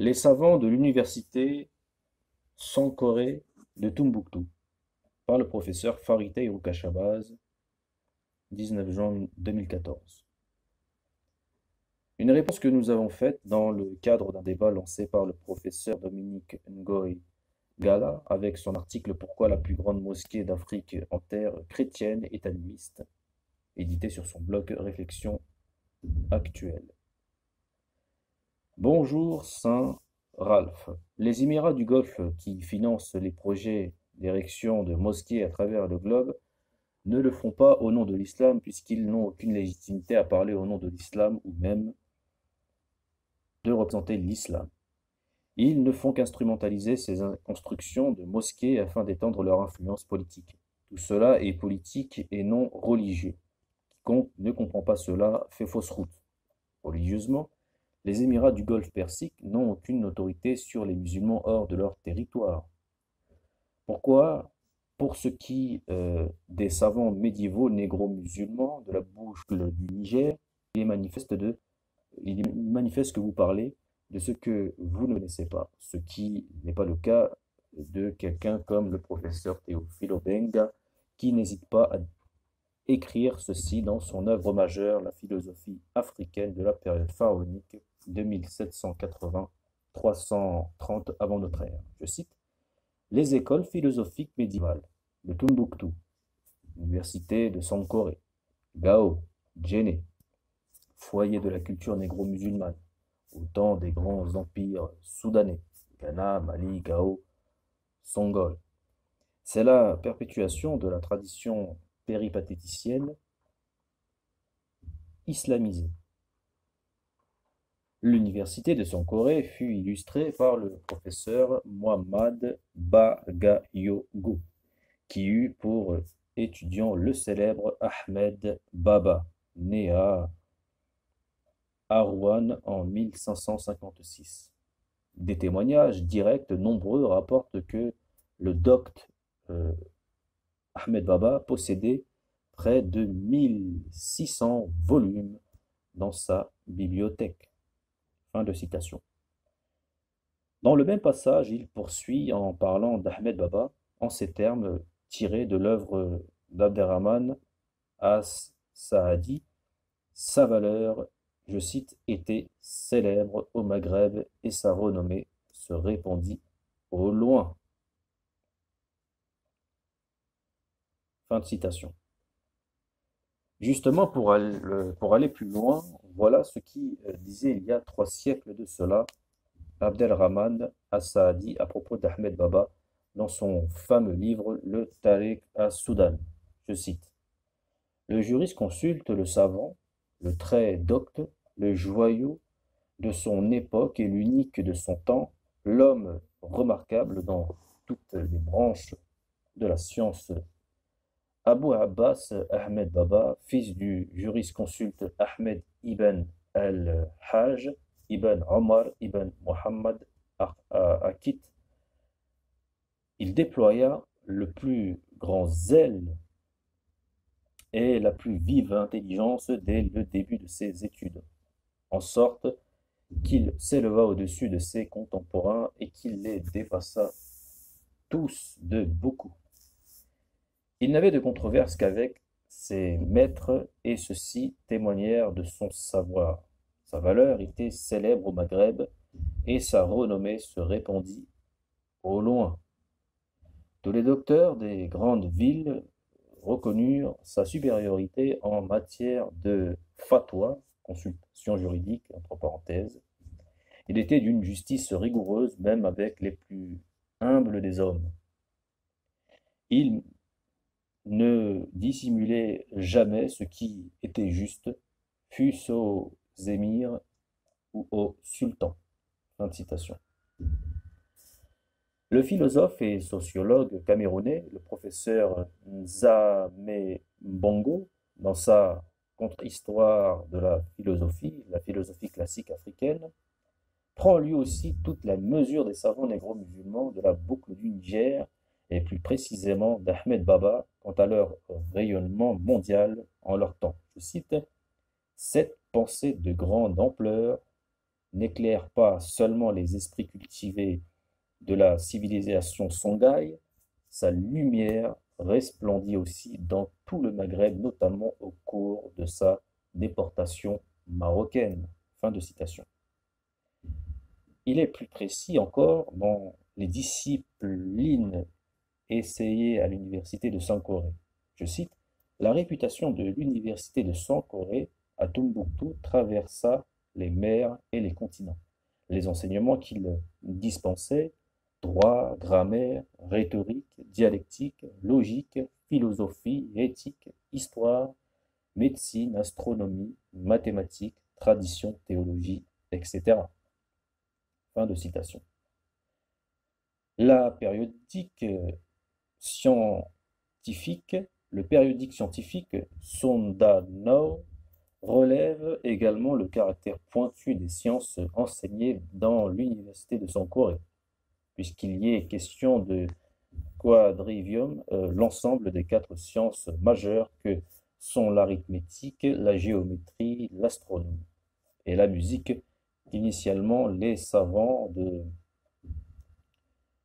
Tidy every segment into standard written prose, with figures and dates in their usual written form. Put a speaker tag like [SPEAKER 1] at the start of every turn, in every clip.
[SPEAKER 1] Les savants de l'université Sankoré de Tombouctou par le professeur Farité Roukachabaz, 19 juin 2014. Une réponse que nous avons faite dans le cadre d'un débat lancé par le professeur Dominique Ngoy Gala avec son article Pourquoi la plus grande mosquée d'Afrique en terre chrétienne est animiste, édité sur son blog Réflexion actuelle. Bonjour Saint Ralph. Les Émirats du Golfe qui financent les projets d'érection de mosquées à travers le globe ne le font pas au nom de l'islam puisqu'ils n'ont aucune légitimité à parler au nom de l'islam ou même de représenter l'islam. Ils ne font qu'instrumentaliser ces constructions de mosquées afin d'étendre leur influence politique. Tout cela est politique et non religieux. Quiconque ne comprend pas cela fait fausse route. Religieusement, les Émirats du Golfe Persique n'ont aucune autorité sur les musulmans hors de leur territoire. Pourquoi? Pour ce qui des savants médiévaux négro-musulmans de la bouche du Niger, il est manifeste que vous parlez de ce que vous ne connaissez pas, ce qui n'est pas le cas de quelqu'un comme le professeur Théophile Obenga, qui n'hésite pas à écrire ceci dans son œuvre majeure, La philosophie africaine de la période pharaonique de 1780-330 avant notre ère. Je cite: les écoles philosophiques médiévales de Tombouctou, l'université de Sankoré, Gao, Djenné, foyer de la culture négro-musulmane, au temps des grands empires soudanais, Ghana, Mali, Gao, Songol. C'est la perpétuation de la tradition péripatéticienne islamisée. L'université de Sankoré fut illustrée par le professeur Mohammad Bagayogo, qui eut pour étudiant le célèbre Ahmed Baba, né à Harouane en 1556. Des témoignages directs nombreux rapportent que le docte Ahmed Baba possédait près de 1600 volumes dans sa bibliothèque. Fin de citation. Dans le même passage, il poursuit en parlant d'Ahmed Baba en ces termes tirés de l'œuvre d'Abderrahman as-Saadi. Sa valeur, je cite, était célèbre au Maghreb et sa renommée se répandit au loin. Fin de citation. Justement, pour aller plus loin, voilà ce qui disait il y a 3 siècles de cela Abdelrahman as-Saadi à propos d'Ahmed Baba dans son fameux livre Le Tariq as-Soudan. Je cite: le jurisconsulte, le savant, le très docte, le joyau de son époque et l'unique de son temps, l'homme remarquable dans toutes les branches de la science, Abu Abbas Ahmed Baba, fils du jurisconsulte Ahmed ibn al-Hajj, ibn Omar ibn Muhammad Akit, il déploya le plus grand zèle et la plus vive intelligence dès le début de ses études, en sorte qu'il s'éleva au-dessus de ses contemporains et qu'il les dépassa tous de beaucoup. Il n'avait de controverse qu'avec ses maîtres, et ceux-ci témoignèrent de son savoir. Sa valeur était célèbre au Maghreb, et sa renommée se répandit au loin. Tous les docteurs des grandes villes reconnurent sa supériorité en matière de fatwa, consultation juridique, entre parenthèses. Il était d'une justice rigoureuse, même avec les plus humbles des hommes. Il ne dissimulait jamais ce qui était juste, fût-ce aux émirs ou aux sultans. Fin de citation. Le philosophe et sociologue camerounais, le professeur Nzame Mbongo, dans sa contre-histoire de la philosophie classique africaine, prend lui aussi toute la mesure des savants négro-musulmans de la boucle du Niger, et plus précisément d'Ahmed Baba, quant à leur rayonnement mondial en leur temps. Je cite: cette pensée de grande ampleur n'éclaire pas seulement les esprits cultivés de la civilisation songhai, sa lumière resplendit aussi dans tout le Maghreb, notamment au cours de sa déportation marocaine. Fin de citation. Il est plus précis encore dans les disciplines essayées à l'université de Sankoré. Je cite, la réputation de l'université de Sankoré à Tombouctou traversa les mers et les continents. Les enseignements qu'il dispensait, droit, grammaire, rhétorique, dialectique, logique, philosophie, éthique, histoire, médecine, astronomie, mathématiques, tradition, théologie, etc. Fin de citation. La périodique scientifique, le périodique scientifique Sonda Now relève également le caractère pointu des sciences enseignées dans l'université de Sankoré, puisqu'il y est question de quadrivium, l'ensemble des 4 sciences majeures que sont l'arithmétique, la géométrie, l'astronomie et la musique, qu'initialement les savants de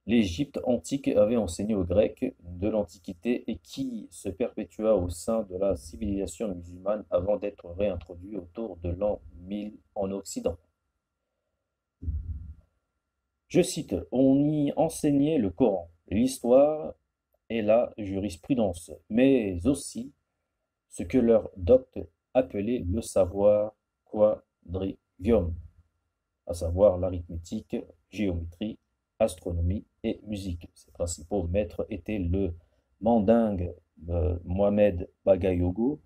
[SPEAKER 1] l'Égypte antique avaient enseigné aux Grecs de l'Antiquité et qui se perpétua au sein de la civilisation musulmane avant d'être réintroduit autour de l'an 1000 en Occident. Je cite, on y enseignait le Coran, l'histoire et la jurisprudence, mais aussi ce que leurs doctes appelaient le savoir quadrivium, à savoir l'arithmétique, géométrie, astronomie et musique. Ses principaux maîtres étaient le mandingue Mohamed Bagayogo,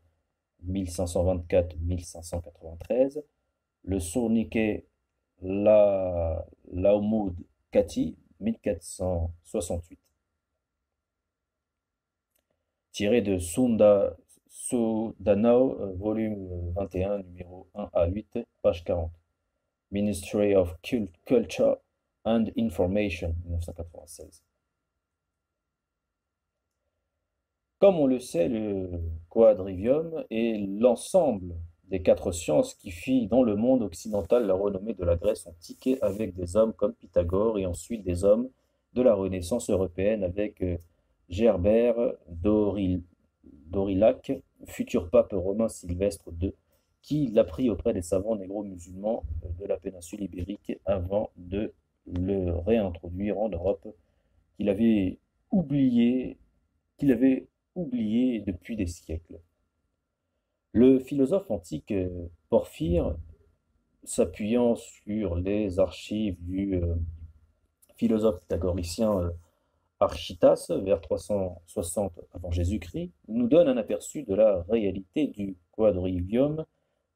[SPEAKER 1] 1524-1593, le sourniquet Laomoud Kati, 1468. Tiré de Sodanao, volume 21, numéro 1 à 8, page 40. Ministry of Culture and Information, 1996. Comme on le sait, le quadrivium est l'ensemble des 4 sciences qui fit dans le monde occidental la renommée de la Grèce antique avec des hommes comme Pythagore et ensuite des hommes de la Renaissance européenne avec Gerbert d'Aurillac, futur pape romain Sylvestre II, qui l'apprit auprès des savants négro-musulmans de la péninsule ibérique avant de le réintroduire en Europe, qu'il avait oublié, depuis des siècles. Le philosophe antique Porphyre, s'appuyant sur les archives du philosophe pythagoricien Archytas, vers 360 avant Jésus-Christ, nous donne un aperçu de la réalité du quadrivium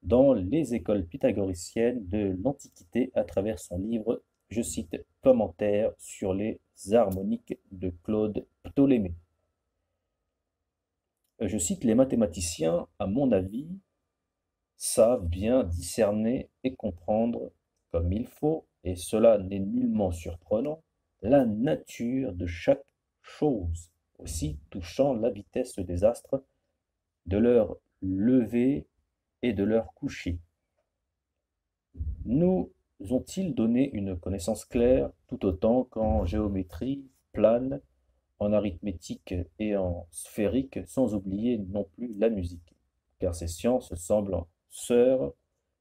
[SPEAKER 1] dans les écoles pythagoriciennes de l'Antiquité à travers son livre, je cite, Commentaire sur les harmoniques de Claude Ptolémée. Je cite, les mathématiciens, à mon avis, savent bien discerner et comprendre comme il faut, et cela n'est nullement surprenant, la nature de chaque chose, aussi touchant la vitesse des astres, de leur lever et de leur coucher. Nous ont-ils donné une connaissance claire, tout autant qu'en géométrie plane, en arithmétique et en sphérique, sans oublier non plus la musique, car ces sciences semblent sœurs,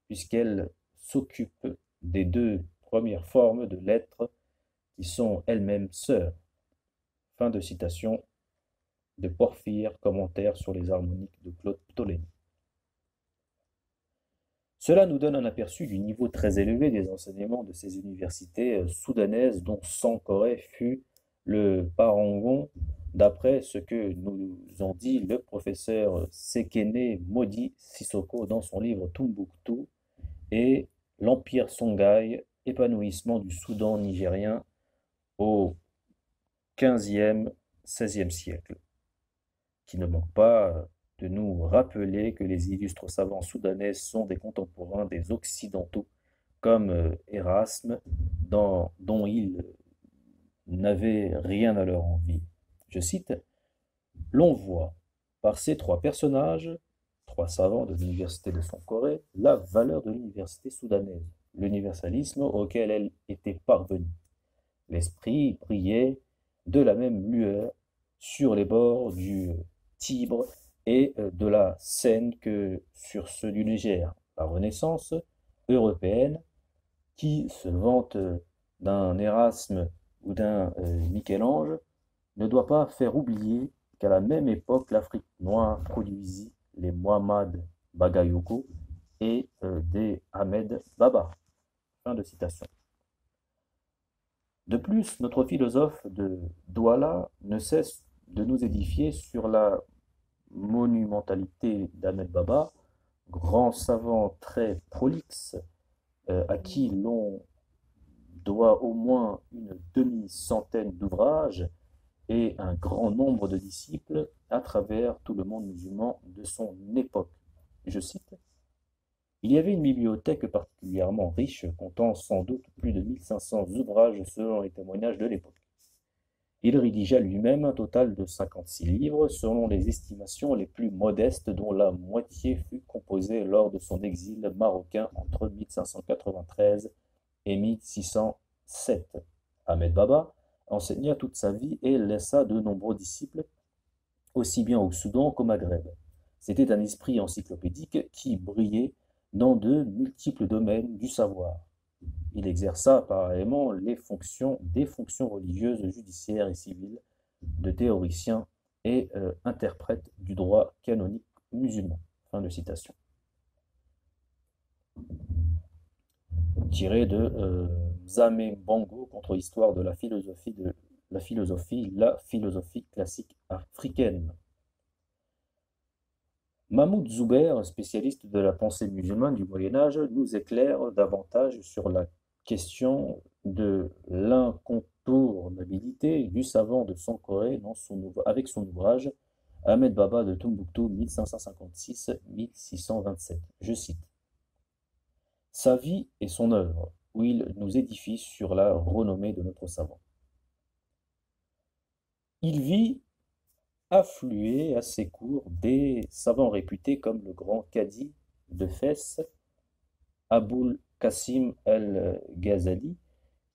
[SPEAKER 1] puisqu'elles s'occupent des 2 premières formes de lettres qui sont elles-mêmes sœurs. Fin de citation de Porphyre, commentaire sur les harmoniques de Claude Ptolémée. Cela nous donne un aperçu du niveau très élevé des enseignements de ces universités soudanaises dont Sankoré fut le parangon, d'après ce que nous ont dit le professeur Sekene Modi Sissoko dans son livre Tombouctou et l'Empire Songhai, épanouissement du Soudan nigérien au XVe, XVIe siècle, qui ne manque pas de nous rappeler que les illustres savants soudanais sont des contemporains des Occidentaux, comme Erasme, dont ils n'avaient rien à leur envier. Je cite, l'on voit par ces 3 personnages, 3 savants de l'université de Sankoré, la valeur de l'université soudanaise. l'universalisme auquel elle était parvenue. L'esprit brillait de la même lueur sur les bords du Tibre et de la Seine que sur ceux du Niger. La Renaissance européenne, qui se vante d'un Erasme ou d'un Michel-Ange, ne doit pas faire oublier qu'à la même époque, l'Afrique noire produisit les Muhammad Bagayoko et des Ahmed Baba. Fin de citation. De plus, notre philosophe de Douala ne cesse de nous édifier sur la monumentalité d'Ahmed Baba, grand savant très prolixe, à qui l'on doit au moins une demi-centaine d'ouvrages et un grand nombre de disciples à travers tout le monde musulman de son époque. Je cite: il y avait une bibliothèque particulièrement riche, comptant sans doute plus de 1500 ouvrages selon les témoignages de l'époque. Il rédigea lui-même un total de 56 livres, selon les estimations les plus modestes, dont la moitié fut composée lors de son exil marocain entre 1593 et 1607. Ahmed Baba enseigna toute sa vie et laissa de nombreux disciples, aussi bien au Soudan qu'au Maghreb. C'était un esprit encyclopédique qui brillait dans de multiples domaines du savoir. Il exerça parallèlement des fonctions religieuses, judiciaires et civiles, de théoricien et interprète du droit canonique musulman. Fin de citation. Tiré de Mzame Bongo contre l'histoire de la philosophie classique africaine. Mahmoud Zuber, spécialiste de la pensée musulmane du Moyen Âge, nous éclaire davantage sur la question de l'incontournabilité du savant de Sankoré avec son ouvrage Ahmed Baba de Tombouctou 1556-1627. Je cite: sa vie et son œuvre, où il nous édifie sur la renommée de notre savant. Il vit affluer à ses cours des savants réputés comme le grand cadi de Fès, Aboul Qasim el-Ghazali,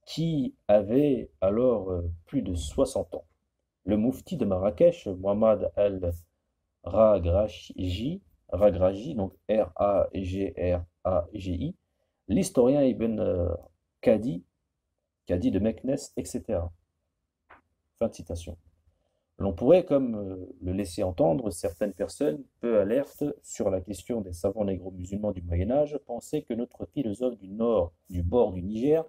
[SPEAKER 1] qui avait alors plus de 60 ans. Le moufti de Marrakech, Mohamed el-Raghraji, donc R-A-G-R-A-G-I, l'historien Ibn Qadi, Qadi de Meknès, etc. Fin de citation. L'on pourrait, comme le laisser entendre certaines personnes peu alertes sur la question des savants négro-musulmans du Moyen Âge, penser que notre philosophe du nord du bord du Niger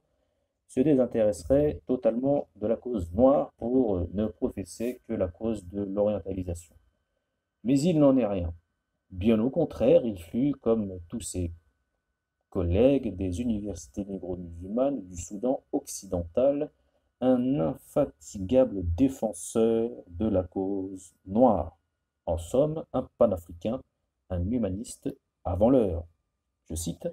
[SPEAKER 1] se désintéresserait totalement de la cause noire pour ne professer que la cause de l'orientalisation. Mais il n'en est rien. Bien au contraire, il fut, comme tous ses collègues des universités négro-musulmanes du Soudan occidental, un infatigable défenseur de la cause noire. En somme, un panafricain, un humaniste avant l'heure. Je cite: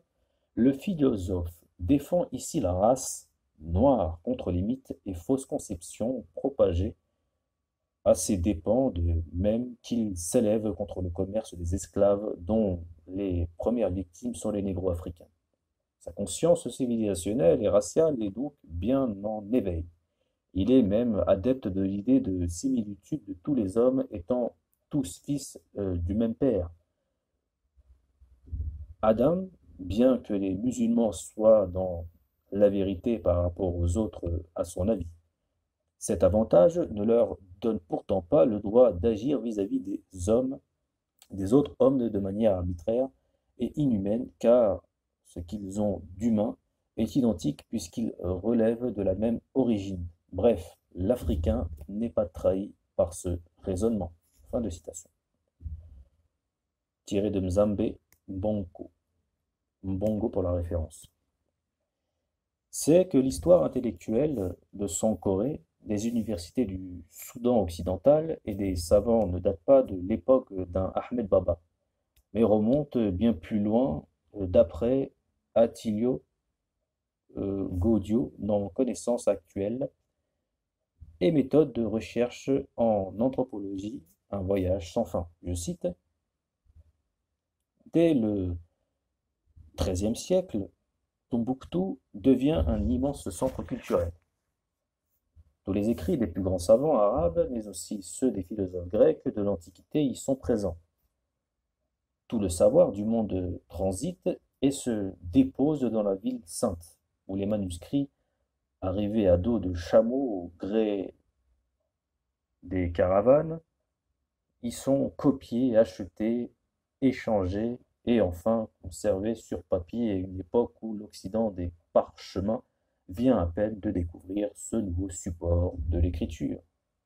[SPEAKER 1] le philosophe défend ici la race noire contre les mythes et fausses conceptions propagées à ses dépens, de même qu'il s'élève contre le commerce des esclaves dont les premières victimes sont les négro-africains. Sa conscience civilisationnelle et raciale est donc bien en éveil. Il est même adepte de l'idée de similitude de tous les hommes étant tous fils du même père. Adam, bien que les musulmans soient dans la vérité par rapport aux autres à son avis, cet avantage ne leur donne pourtant pas le droit d'agir vis-à-vis des autres hommes de manière arbitraire et inhumaine, car ce qu'ils ont d'humain est identique puisqu'ils relèvent de la même origine. Bref, l'Africain n'est pas trahi par ce raisonnement. Fin de citation. Tiré de Mzambe Bongo. Mbongo pour la référence. C'est que l'histoire intellectuelle de Sankoré, des universités du Soudan occidental et des savants ne date pas de l'époque d'un Ahmed Baba, mais remonte bien plus loin d'après Attilio Gaudio dans Connaissances actuelles et méthodes de recherche en anthropologie, un voyage sans fin. Je cite: dès le XIIIe siècle, Tombouctou devient un immense centre culturel. Tous les écrits des plus grands savants arabes, mais aussi ceux des philosophes grecs de l'Antiquité y sont présents. Tout le savoir du monde transite et se dépose dans la ville sainte, où les manuscrits, arrivés à dos de chameaux au gré des caravanes, y sont copiés, achetés, échangés et enfin conservés sur papier à une époque où l'Occident des parchemins vient à peine de découvrir ce nouveau support de l'écriture.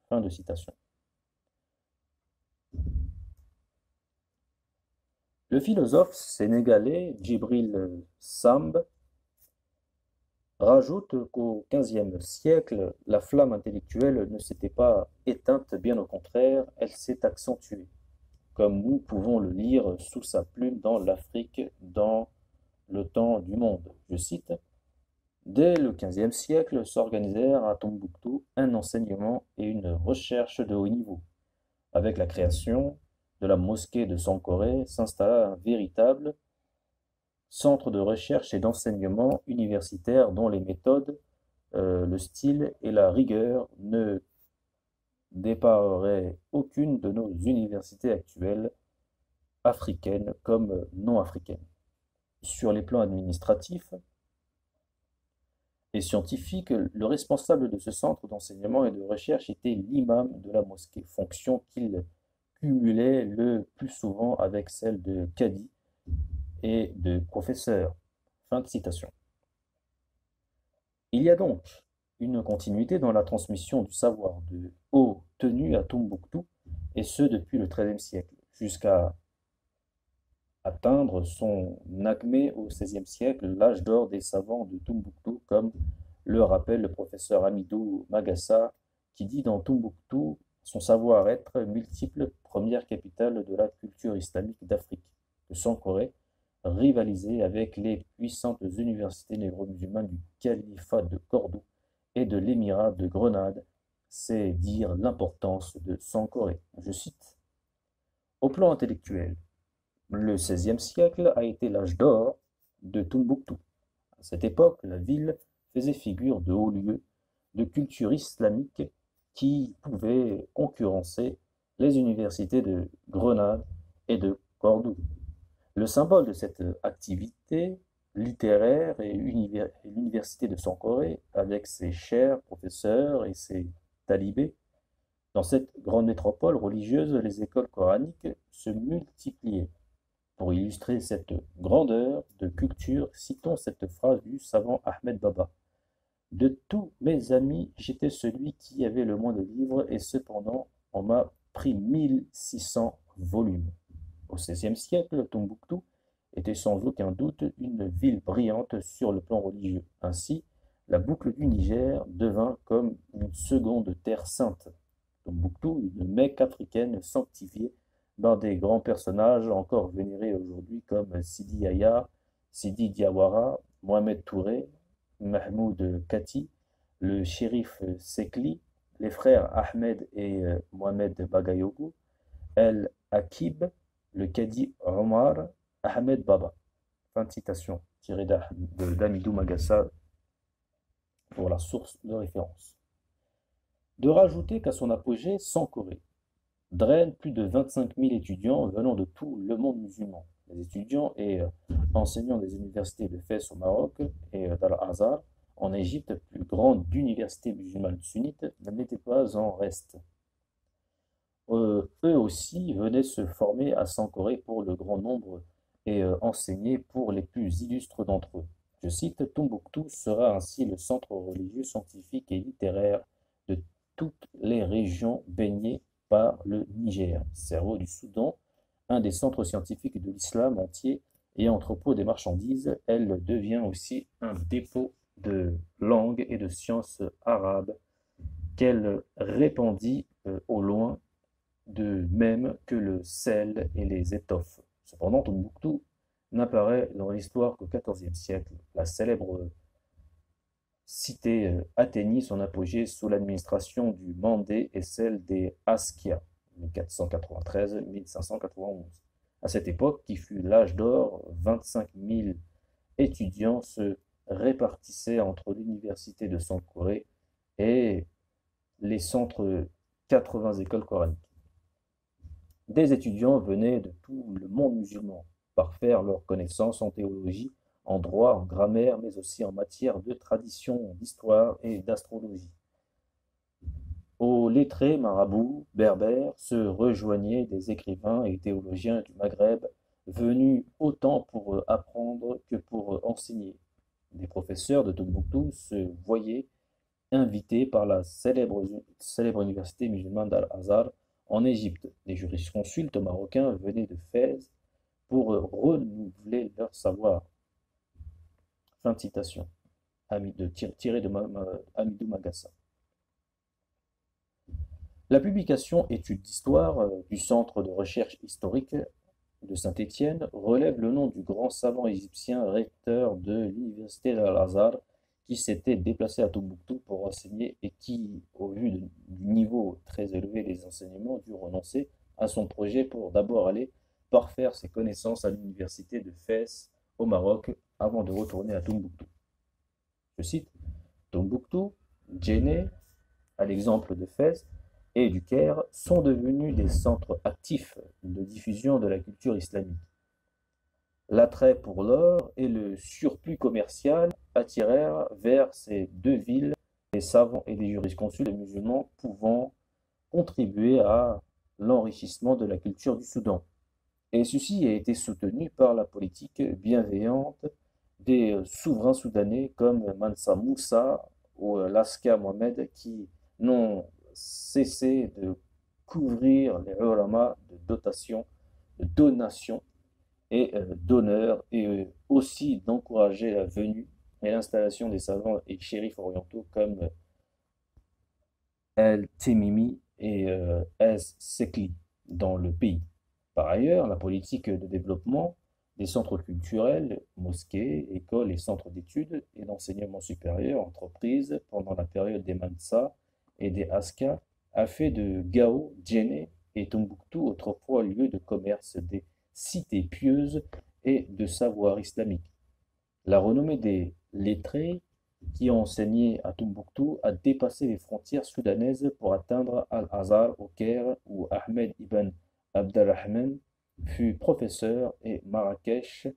[SPEAKER 1] Fin de citation. Le philosophe sénégalais Djibril Samb rajoute qu'au XVe siècle, la flamme intellectuelle ne s'était pas éteinte, bien au contraire, elle s'est accentuée, comme nous pouvons le lire sous sa plume dans l'Afrique, dans le temps du monde. Je cite, dès le XVe siècle s'organisèrent à Tombouctou un enseignement et une recherche de haut niveau. Avec la création de la mosquée de Sankoré s'installa un véritable centre de recherche et d'enseignement universitaire dont les méthodes, le style et la rigueur ne dépareraient aucune de nos universités actuelles, africaines comme non africaines. Sur les plans administratifs et scientifiques, le responsable de ce centre d'enseignement et de recherche était l'imam de la mosquée, fonction qu'il cumulait le plus souvent avec celle de cadi et de professeur. Fin de citation. Il y a donc une continuité dans la transmission du savoir de haute tenue à Tombouctou, et ce depuis le XIIIe siècle, jusqu'à atteindre son acmé au XVIe siècle, l'âge d'or des savants de Tombouctou, comme le rappelle le professeur Amidou Magassa, qui dit dans Tombouctou son savoir-être multiple, première capitale de la culture islamique d'Afrique, que Sankoré rivalisait avec les puissantes universités négro-musulmanes du califat de Cordoue et de l'émirat de Grenade, c'est dire l'importance de Sankoré. Je cite, au plan intellectuel, le XVIe siècle a été l'âge d'or de Tombouctou. À cette époque, la ville faisait figure de haut lieu de culture islamique qui pouvait concurrencer les universités de Grenade et de Cordoue. Le symbole de cette activité littéraire est l'université de Sankoré, avec ses chers professeurs et ses talibés. Dans cette grande métropole religieuse, les écoles coraniques se multipliaient. Pour illustrer cette grandeur de culture, citons cette phrase du savant Ahmed Baba. De tous mes amis, j'étais celui qui avait le moins de livres et cependant on m'a pris 1600 volumes. Au XVIe siècle, Tombouctou était sans aucun doute une ville brillante sur le plan religieux. Ainsi, la boucle du Niger devint comme une seconde terre sainte. Tombouctou, une Mecque africaine sanctifiée par des grands personnages encore vénérés aujourd'hui comme Sidi Yaya, Sidi Diawara, Mohamed Touré, Mahmoud Kati, le shérif Sekli, les frères Ahmed et Mohamed Bagayoko, El Akib, le cadi Omar Ahmed Baba. Fin de citation, tirée d'Amidou Magassa pour la source de référence. De rajouter qu'à son apogée, Sankoré draine plus de 25 000 étudiants venant de tout le monde musulman. Les étudiants et enseignants des universités de Fès au Maroc et d'Al-Azhar en Égypte, plus grande d'universités musulmanes sunnites, n'étaient pas en reste. Eux aussi venaient se former à Sankoré pour le grand nombre et enseigner pour les plus illustres d'entre eux. Je cite, Tombouctou sera ainsi le centre religieux, scientifique et littéraire de toutes les régions baignées par le Niger, cerveau du Soudan, un des centres scientifiques de l'islam entier et entrepôt des marchandises. Elle devient aussi un dépôt de langues et de sciences arabes qu'elle répandit au loin, de même que le sel et les étoffes. Cependant, Tombouctou n'apparaît dans l'histoire qu'au XIVe siècle. La célèbre cité atteignit son apogée sous l'administration du Mandé et celle des Askia, 1493-1591. À cette époque, qui fut l'âge d'or, 25 000 étudiants se répartissait entre l'université de Sankore et les centres 80 écoles coraniques. Des étudiants venaient de tout le monde musulman parfaire leurs connaissances en théologie, en droit, en grammaire, mais aussi en matière de tradition, d'histoire et d'astrologie. Aux lettrés marabouts berbères se rejoignaient des écrivains et théologiens du Maghreb, venus autant pour apprendre que pour enseigner. Des professeurs de Tombouctou se voyaient invités par la célèbre université musulmane d'Al-Azhar en Égypte. Les jurisconsultes marocains venaient de Fès pour renouveler leur savoir. Fin de citation. Tiré de Hamidou Magassa. La publication Études d'histoire du Centre de recherche historique de Saint-Étienne relève le nom du grand savant égyptien recteur de l'université d'Al-Azhar qui s'était déplacé à Tombouctou pour enseigner et qui, au vu du niveau très élevé des enseignements, dut renoncer à son projet pour d'abord aller parfaire ses connaissances à l'université de Fès au Maroc avant de retourner à Tombouctou. Je cite, Tombouctou, Djenné, à l'exemple de Fès, et du Caire sont devenus des centres actifs de diffusion de la culture islamique. L'attrait pour l'or et le surplus commercial attirèrent vers ces deux villes des savants et des jurisconsultes musulmans pouvant contribuer à l'enrichissement de la culture du Soudan. Et ceci a été soutenu par la politique bienveillante des souverains soudanais comme Mansa Moussa ou Laska Mohamed qui n'ont cessé de couvrir les ulama de donations et d'honneur et aussi d'encourager la venue et l'installation des savants et shérifs orientaux comme El-Temimi et Ez-Sekli dans le pays. Par ailleurs, la politique de développement des centres culturels, mosquées, écoles et centres d'études et d'enseignement supérieur, entreprises, pendant la période des Mansa et des Aska, a fait de Gao, Djenné et Tombouctou autrefois lieu de commerce des cités pieuses et de savoir islamique. La renommée des lettrés qui ont enseigné à Tombouctou a dépassé les frontières soudanaises pour atteindre Al-Azhar au Caire où Ahmed ibn Abdelrahman fut professeur et Marrakech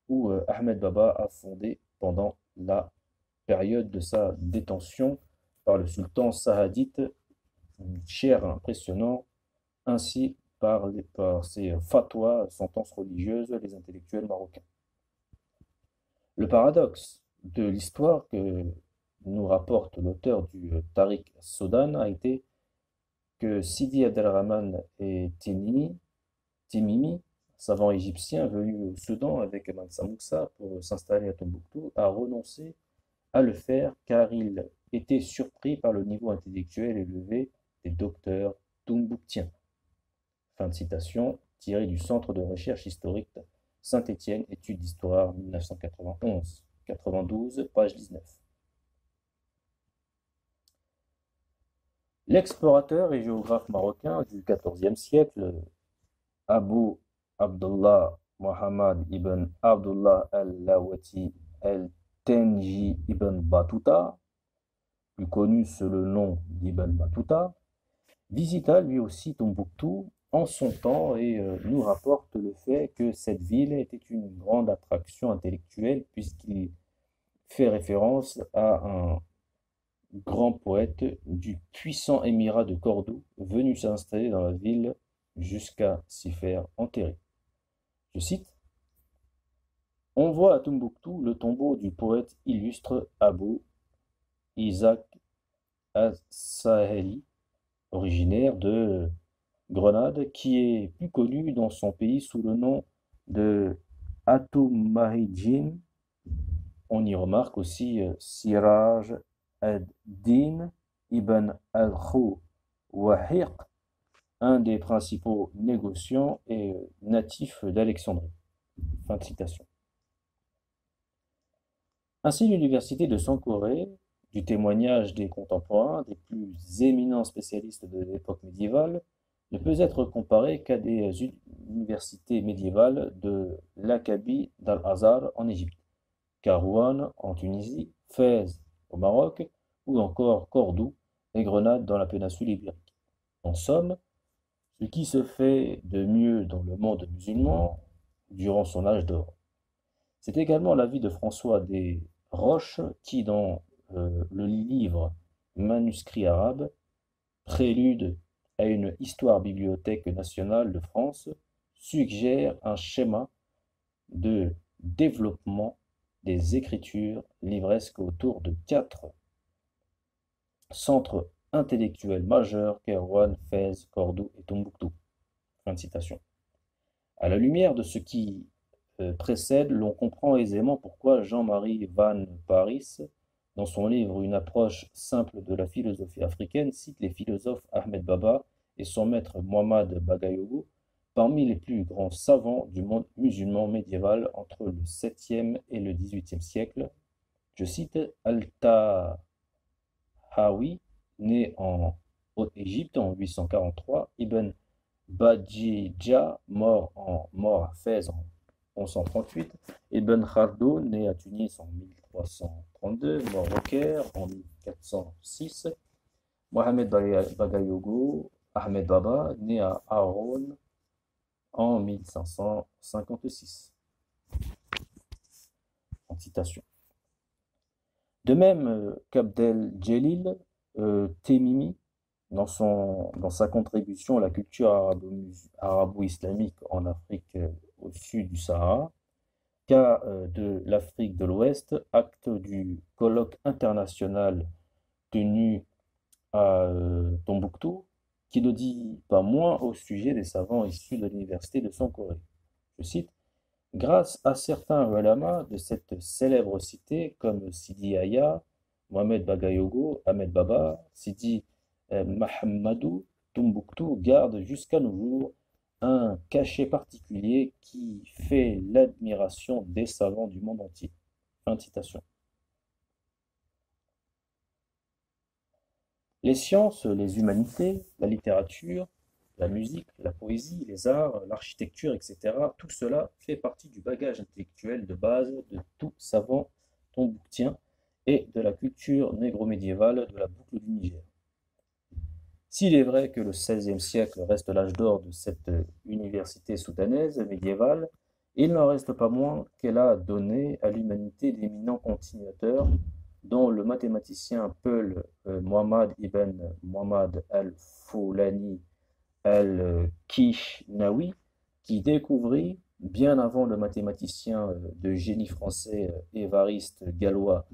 [SPEAKER 1] où Ahmed Baba a fondé pendant la période de sa détention par le sultan saadite, cher impressionnant ainsi par ses fatwas, sentences religieuses, les intellectuels marocains. Le paradoxe de l'histoire que nous rapporte l'auteur du Tariq Soudan a été que Sidi Abdelrahman et Timimi, savant égyptien venu au Soudan avec Mansa Moussa pour s'installer à Tombouctou, a renoncé à le faire car il était surpris par le niveau intellectuel élevé des docteurs tombouctiens. Fin de citation, tiré du Centre de recherche historique Saint-Étienne, études d'histoire 1991, 92, page 19. L'explorateur et géographe marocain du XIVe siècle, Abu Abdullah Muhammad ibn Abdullah al-Lawati al-Tenji ibn Battuta, plus connu sous le nom d'Ibn Battuta, visita lui aussi Tombouctou en son temps et nous rapporte le fait que cette ville était une grande attraction intellectuelle puisqu'il fait référence à un grand poète du puissant émirat de Cordoue venu s'installer dans la ville jusqu'à s'y faire enterrer. Je cite, on voit à Tombouctou le tombeau du poète illustre Abou Isaac as-Saheli, originaire de Grenade, qui est plus connu dans son pays sous le nom de Atoumahidjin. On y remarque aussi Siraj ad-Din ibn al-Khawahiq, un des principaux négociants et natifs d'Alexandrie. Fin de citation. Ainsi, l'université de Sankoré, du témoignage des contemporains, des plus éminents spécialistes de l'époque médiévale, ne peut être comparée qu'à des universités médiévales de l'Acabie d'Al-Azhar en Égypte. Kairouan en Tunisie, Fès au Maroc, ou encore Cordoue et Grenade dans la péninsule ibérique. En somme, ce qui se fait de mieux dans le monde musulman durant son âge d'or. C'est également l'avis de François des Roches qui, dans le livre manuscrit arabe, Prélude à une histoire bibliothèque nationale de France, suggère un schéma de développement des écritures livresques autour de 4 centres intellectuels majeurs: Kairouan, Fès, Cordoue et Tombouctou. Fin de citation. À la lumière de ce qui précède, l'on comprend aisément pourquoi Jean-Marie Van Parijs, dans son livre Une approche simple de la philosophie africaine, cite les philosophes Ahmed Baba et son maître Muhammad Bagayogo parmi les plus grands savants du monde musulman médiéval entre le 7e et le 18e siècle. Je cite Al-Tahawi, né en Haute-Égypte en 843, Ibn Bajija, mort à Fès en 1138, Ibn Khaldoun, né à Tunis en 1332, mort au Caire en 1406, Mohamed Bagayogo, Ahmed Baba, né à Haroun en 1556. En citation. De même qu'Abdel Djelil Temimi, dans sa contribution à la culture arabo-islamique en Afrique au sud du Sahara, cas de l'Afrique de l'Ouest, acte du colloque international tenu à Tombouctou, qui ne dit pas moins au sujet des savants issus de l'université de Sankoré. Je cite: grâce à certains ulama de cette célèbre cité, comme Sidi Aya, Mohamed Bagayogo, Ahmed Baba, Sidi Mahamadou, Tombouctou garde jusqu'à nos jours un cachet particulier qui fait l'admiration des savants du monde entier. Fin de citation. Les sciences, les humanités, la littérature, la musique, la poésie, les arts, l'architecture, etc., tout cela fait partie du bagage intellectuel de base de tout savant tombouctien et de la culture négro-médiévale de la boucle du Niger. S'il est vrai que le XVIe siècle reste l'âge d'or de cette université soudanaise médiévale, il n'en reste pas moins qu'elle a donné à l'humanité d'éminents continuateurs, dont le mathématicien Peul Muhammad ibn Muhammad al-Foulani al-Kishnawi, qui découvrit, bien avant le mathématicien de génie français Évariste Galois,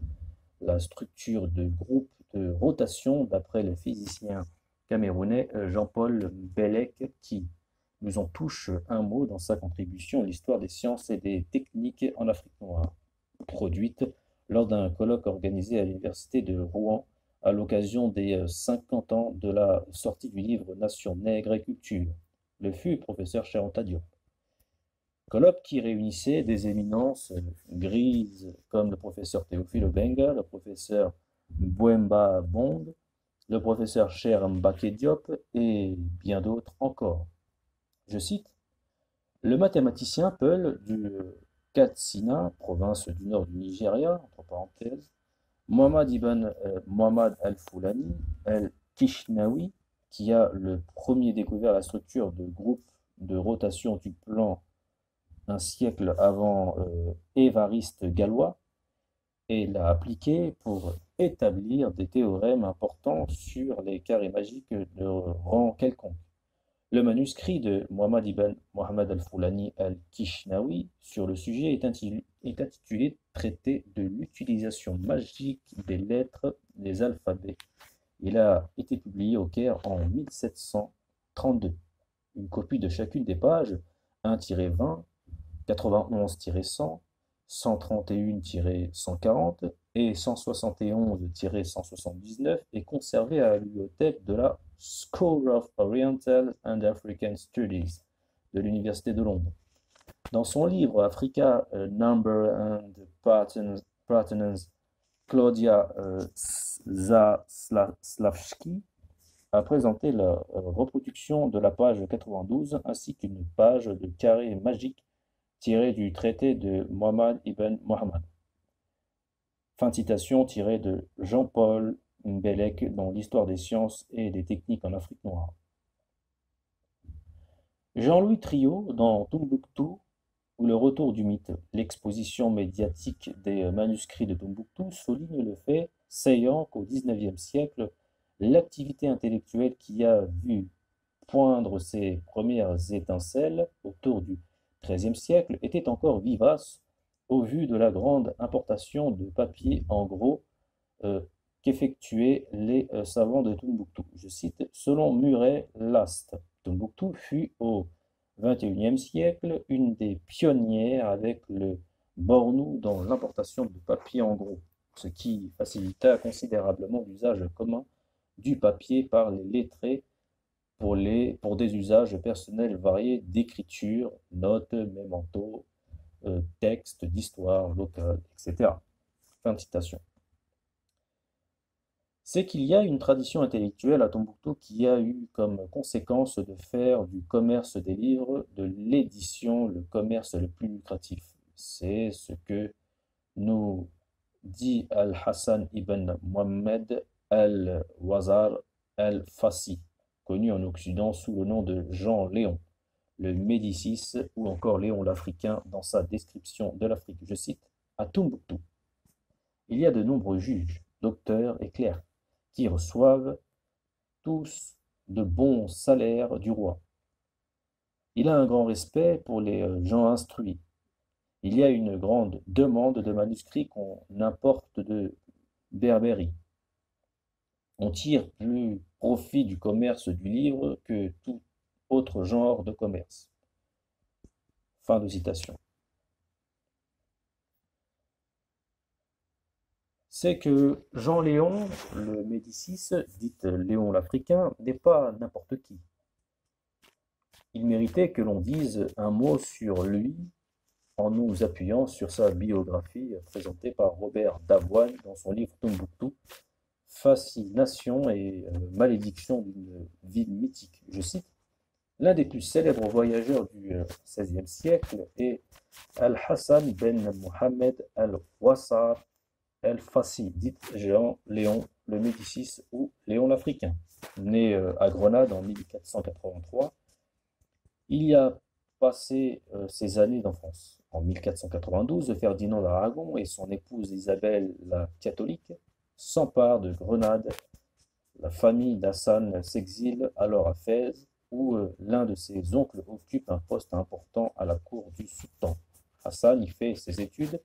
[SPEAKER 1] la structure de groupe de rotation d'après le physicien camerounais Jean-Paul Bellec, qui nous en touche un mot dans sa contribution à l'histoire des sciences et des techniques en Afrique noire, produite lors d'un colloque organisé à l'université de Rouen à l'occasion des 50 ans de la sortie du livre Nation nègre et culture. Le fut professeur Charanta Diop. Colloque qui réunissait des éminences grises comme le professeur Théophile Obenga, le professeur Bouemba Bong, le professeur Cher Mbaké Diop et bien d'autres encore. Je cite: le mathématicien Peul du Katsina, province du nord du Nigeria, entre parenthèses, Muhammad ibn Muhammad al-Foulani al-Kishnawi, qui a le premier découvert la structure de groupe de rotation du plan un siècle avant Évariste Galois, et l'a appliqué pour établir des théorèmes importants sur les carrés magiques de rang quelconque. Le manuscrit de Muhammad ibn Muhammad al-Foulani al-Kishnawi sur le sujet est intitulé Traité de l'utilisation magique des lettres des alphabets. Il a été publié au Caire en 1732. Une copie de chacune des pages 1-20, 91-100, 131-140 et 171-179 est conservée à la bibliothèque de la School of Oriental and African Studies de l'Université de Londres. Dans son livre Africa, Number and Patterns, Claudia Zaslavsky a présenté la reproduction de la page 92 ainsi qu'une page de carré magique tiré du traité de Muhammad ibn Muhammad. Fin de citation tirée de Jean-Paul Mbelek dans l'Histoire des sciences et des techniques en Afrique noire. Jean-Louis Triot dans Tombouctou ou le retour du mythe, l'exposition médiatique des manuscrits de Tombouctou souligne le fait saillant qu'au XIXe siècle, l'activité intellectuelle qui a vu poindre ses premières étincelles autour du XIIIe siècle était encore vivace au vu de la grande importation de papier en gros qu'effectuaient les savants de Tombouctou. Je cite, selon Murray Last, Tombouctou fut au XXIe siècle une des pionnières avec le Bornou dans l'importation de papier en gros, ce qui facilita considérablement l'usage commun du papier par les lettrés pour des usages personnels variés d'écriture, notes, mémentos, textes, d'histoire locale, etc. Fin de citation. C'est qu'il y a une tradition intellectuelle à Tombouctou qui a eu comme conséquence de faire du commerce des livres, de l'édition, le commerce le plus lucratif. C'est ce que nous dit Al-Hassan ibn Mohammed al-Wazar al-Fassi, connu en Occident sous le nom de Jean Léon, le Médicis ou encore Léon l'Africain dans sa description de l'Afrique. Je cite, à Tombouctou, il y a de nombreux juges, docteurs et clercs qui reçoivent tous de bons salaires du roi. Il a un grand respect pour les gens instruits. Il y a une grande demande de manuscrits qu'on importe de Berbérie. On tire plus profit du commerce du livre que tout autre genre de commerce. Fin de citation. C'est que Jean Léon, le Médicis, dit Léon l'Africain, n'est pas n'importe qui. Il méritait que l'on dise un mot sur lui en nous appuyant sur sa biographie présentée par Robert Davoine dans son livre Tombouctou, Fascination et malédiction d'une ville mythique. Je cite, l'un des plus célèbres voyageurs du XVIe siècle est Al-Hassan ben Mohammed al-Wassar El-Fassi, dit Jean Léon le Médicis ou Léon l'Africain. Né à Grenade en 1483, il y a passé ses années d'enfance. En 1492, Ferdinand d'Aragon et son épouse Isabelle la catholique s'emparent de Grenade. La famille d'Hassan s'exile alors à Fès, où l'un de ses oncles occupe un poste important à la cour du sultan. Hassan y fait ses études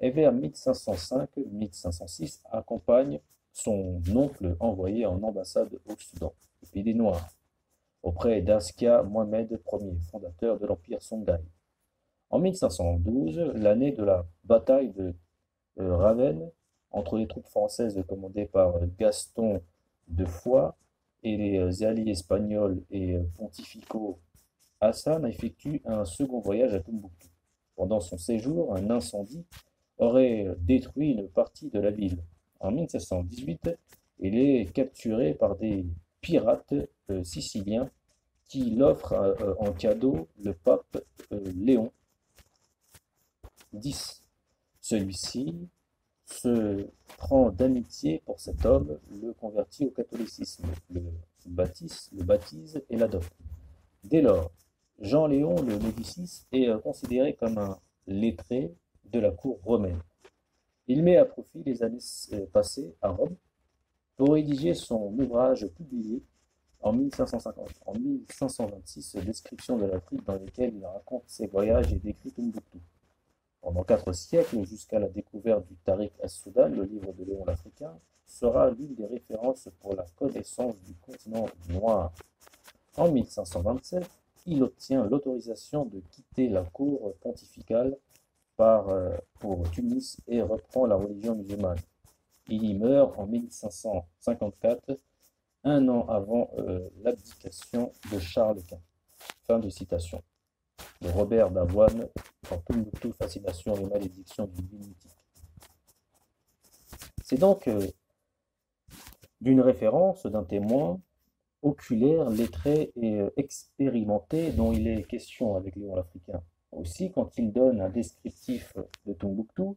[SPEAKER 1] et vers 1505-1506 accompagne son oncle envoyé en ambassade au Soudan, le pays des Noirs, auprès d'Askia Mohamed Ier, fondateur de l'empire Songhai. En 1512, l'année de la bataille de Ravenne, entre les troupes françaises commandées par Gaston de Foix et les alliés espagnols et pontificaux, Hassan effectue un second voyage à Tombouctou. Pendant son séjour, un incendie aurait détruit une partie de la ville. En 1718, il est capturé par des pirates siciliens qui l'offrent en cadeau le pape Léon X. Celui-ci se prend d'amitié pour cet homme, le convertit au catholicisme, le baptise et l'adopte. Dès lors, Jean Léon le Médicis est considéré comme un lettré de la cour romaine. Il met à profit les années passées à Rome pour rédiger son ouvrage publié en 1550. En 1526, Description de l'Afrique, dans lequel il raconte ses voyages et décrit Tombouctou. Pendant 4 siècles, jusqu'à la découverte du Tariq as-Soudan, le livre de Léon l'Africain, sera l'une des références pour la connaissance du continent noir. En 1527, il obtient l'autorisation de quitter la cour pontificale pour Tunis et reprend la religion musulmane. Il y meurt en 1554, un an avant l'abdication de Charles Quint. Fin de citation. De Robert Davoine, dans Tombouctou, Fascination et malédiction d'une ville mythique. C'est donc d'une référence d'un témoin oculaire, lettré et expérimenté dont il est question avec Léon l'Africain. Aussi, quand il donne un descriptif de Tombouctou,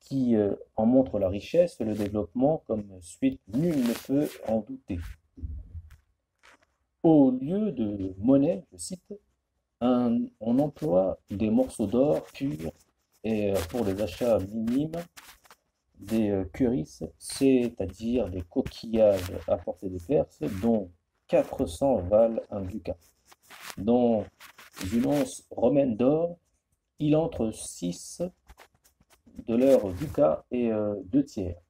[SPEAKER 1] qui en montre la richesse et le développement comme suite nul ne peut en douter. Au lieu de monnaie, je cite, on emploie des morceaux d'or purs et pour les achats minimes des curisses, c'est-à-dire des coquillages apportés de Perse, dont 400 valent un ducat. Dans une once romaine d'or, il entre 6 de leur ducat et 2 tiers.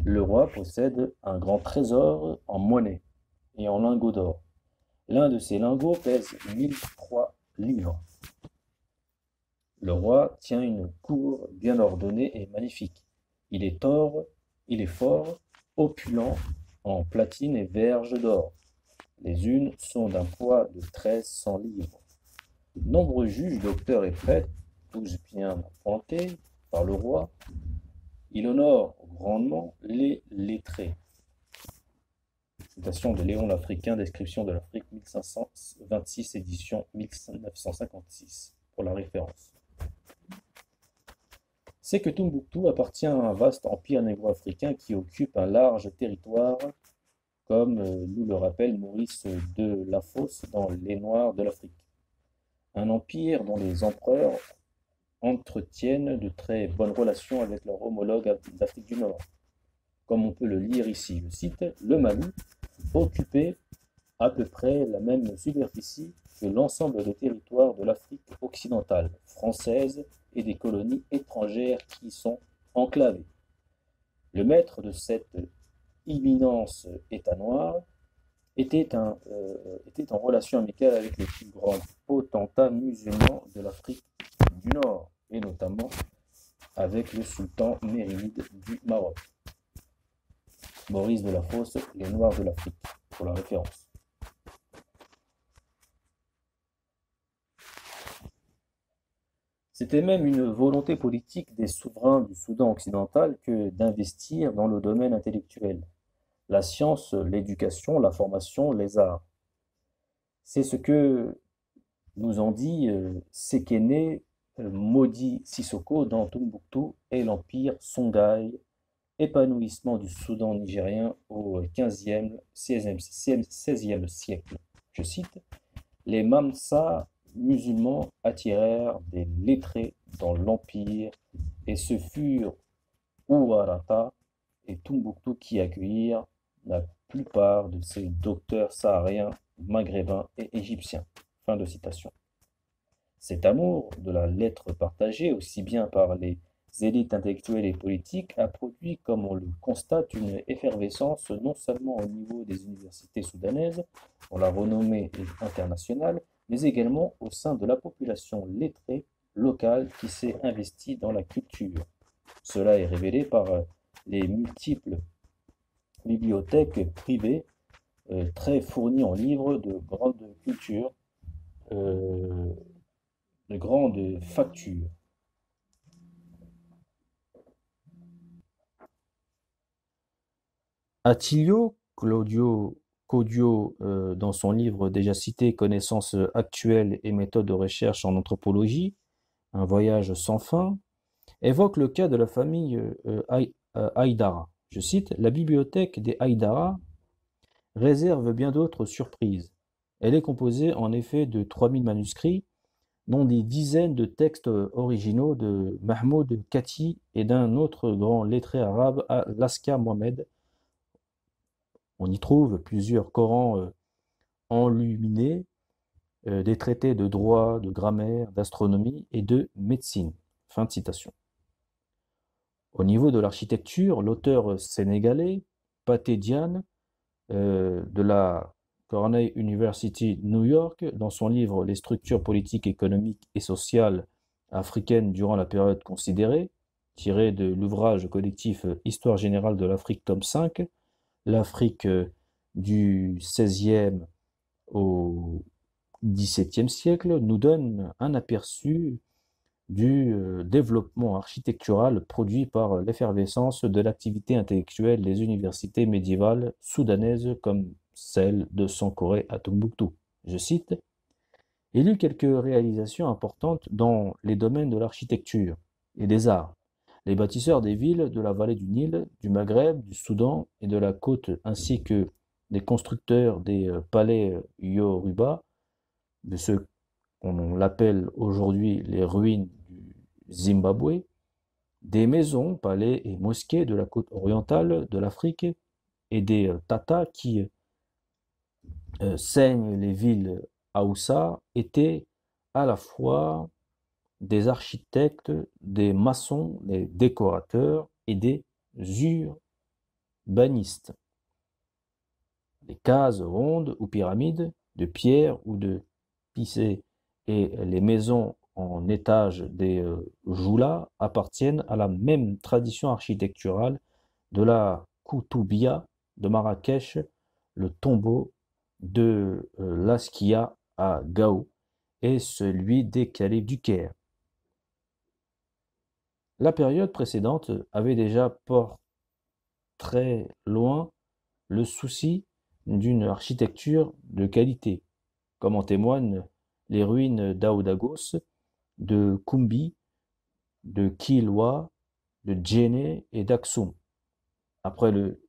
[SPEAKER 1] Le roi possède un grand trésor en monnaie et en lingots d'or. L'un de ces lingots pèse 1003 livres. Le roi tient une cour bien ordonnée et magnifique. Il est fort, opulent, en platine et verge d'or. Les unes sont d'un poids de 1300 livres. Nombreux juges, docteurs et prêtres, tous bien appointés par le roi, il honore grandement les lettrés. Citation de Léon l'Africain, Description de l'Afrique, 1526, édition 1956, pour la référence. C'est que Tombouctou appartient à un vaste empire négro-africain qui occupe un large territoire, comme nous le rappelle Maurice de Lafosse dans Les Noirs de l'Afrique. Un empire dont les empereurs entretiennent de très bonnes relations avec leurs homologues d'Afrique du Nord. Comme on peut le lire ici, je cite, le Mali occupait à peu près la même superficie que l'ensemble des territoires de l'Afrique occidentale, française et des colonies étrangères qui y sont enclavées. Le maître de cette imminence État noir était en relation amicale avec les plus grands potentats musulmans de l'Afrique du Nord, et notamment avec le sultan mérinide du Maroc. Maurice de Lafosse, Les Noirs de l'Afrique, pour la référence. C'était même une volonté politique des souverains du Soudan occidental que d'investir dans le domaine intellectuel, la science, l'éducation, la formation, les arts. C'est ce que nous en dit Sekene Modi Sissoko dans Tombouctou et l'empire Songhai, épanouissement du Soudan nigérien au XVe, XVIe siècle. Je cite, les Mamsas musulmans attirèrent des lettrés dans l'empire et ce furent Ouarata et Tombouctou qui accueillirent la plupart de ces docteurs sahariens, maghrébins et égyptiens. Fin de citation. Cet amour de la lettre partagée aussi bien par les élites intellectuelles et politiques a produit, comme on le constate, une effervescence non seulement au niveau des universités soudanaises, dont la renommée est internationale, mais également au sein de la population lettrée locale qui s'est investie dans la culture. Cela est révélé par les multiples bibliothèques privées très fournies en livres de grande culture, de grande facture. Attilio Caudio, dans son livre déjà cité Connaissances actuelles et méthodes de recherche en anthropologie, un voyage sans fin, évoque le cas de la famille Haïdara. Je cite, la bibliothèque des Haïdara réserve bien d'autres surprises. Elle est composée en effet de 3000 manuscrits, dont des dizaines de textes originaux de Mahmoud Kati et d'un autre grand lettré arabe, Laska Mohamed. On y trouve plusieurs Corans enluminés, des traités de droit, de grammaire, d'astronomie et de médecine. Fin de citation. Au niveau de l'architecture, l'auteur sénégalais, Pathé Diane, de la Cornell University New York, dans son livre Les structures politiques, économiques et sociales africaines durant la période considérée, tiré de l'ouvrage collectif Histoire générale de l'Afrique, tome 5, l'Afrique du XVIe au XVIIe siècle, nous donne un aperçu du développement architectural produit par l'effervescence de l'activité intellectuelle des universités médiévales soudanaises comme celle de Sankoré à Tombouctou. Je cite, il y eut quelques réalisations importantes dans les domaines de l'architecture et des arts. Les bâtisseurs des villes de la vallée du Nil, du Maghreb, du Soudan et de la côte, ainsi que les constructeurs des palais Yoruba, de ceux qu'on l'appelle aujourd'hui les ruines du Zimbabwe, des maisons, palais et mosquées de la côte orientale de l'Afrique et des tatas qui ceignent les villes Haoussa étaient à la fois des architectes, des maçons, des décorateurs et des urbanistes. Les cases rondes ou pyramides, de pierre ou de pissé, et les maisons en étage des joulas appartiennent à la même tradition architecturale de la Koutoubia de Marrakech, le tombeau de Laskia à Gao et celui des califes du Caire. La période précédente avait déjà porté très loin le souci d'une architecture de qualité, comme en témoignent les ruines d'Aoudagos, de Koumbi, de Kilwa, de Djenné et d'Aksum. Après le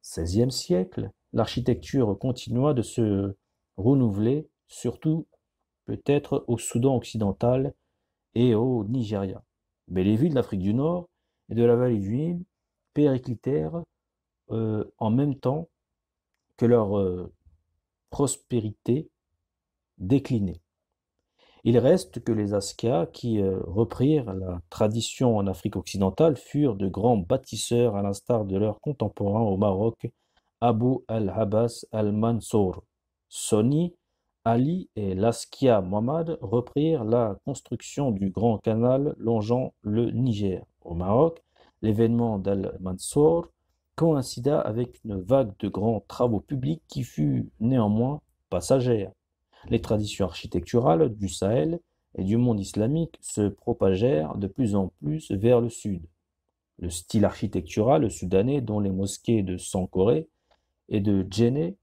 [SPEAKER 1] XVIe siècle, l'architecture continua de se renouveler, surtout peut-être au Soudan occidental et au Nigeria. Mais les villes d'Afrique du Nord et de la vallée du Nil périclitèrent en même temps que leur prospérité déclinait. Il reste que les Askia, qui reprirent la tradition en Afrique occidentale, furent de grands bâtisseurs à l'instar de leurs contemporains au Maroc, Abu al-Abbas al-Mansour. Soni, Ali et l'Askia Muhammad reprirent la construction du grand canal longeant le Niger. Au Maroc, l'événement d'al-Mansour coïncida avec une vague de grands travaux publics qui fut néanmoins passagère. Les traditions architecturales du Sahel et du monde islamique se propagèrent de plus en plus vers le sud. Le style architectural soudanais, dont les mosquées de Sankoré et de Djenné